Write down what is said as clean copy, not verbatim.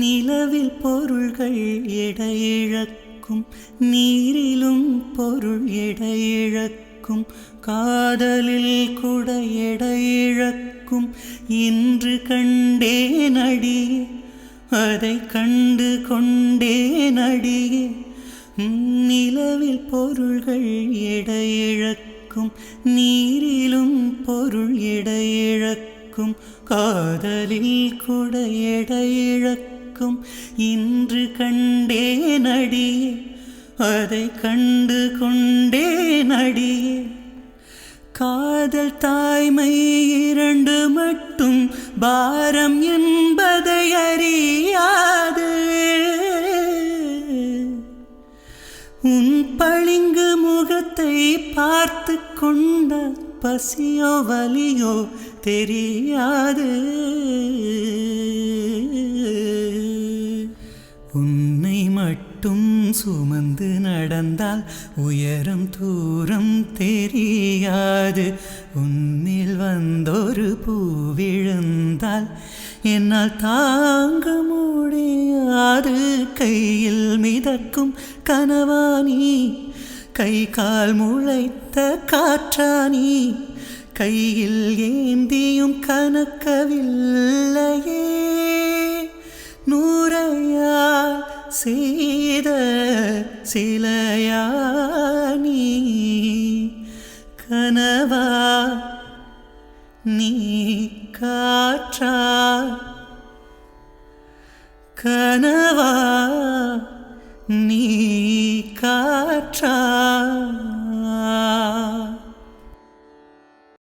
நிலவில் பொருள்கள் எடையிழக்கும், நீரிலும் பொருள் எடையிழக்கும், காதலில் கூட எடையிழக்கும். இன்று கண்டேன் அடியே, அதை கண்டு கொண்டேன் அடியே. நிலவில் பொருள்கள் எடையிழக்கும், நீரிலும் பொருள் எடையிழக்கும், காதலில் கூட எடையிழக்கும். இன்று கண்டேன் அடியே, அதை கண்டு கொண்டேன் அடியே. காதல் தாய்மை இரண்டு மட்டும் பாரம் என்பதை அறியாது. உன் பளிங்கு முகத்தை பார்த்து கொண்ட பசியோ வலியோ தெரியாது. உன்னை மட்டும் சுமந்து நடந்தால் உயரம் தூரம் தெரியாது. உன்னில் வந்தொரு பூ விழுந்தால் என்னால் தாங்க முடியாது. கையில் மிதக்கும் கனவானி, கை கால் முளைத்த காற்றானி, கையில் ஏந்தியும் கனக்கவில்லையே. நூறையால் செய்த சிலையானி, கனவா நீ காற்றா, கனவா நீ காற்றா.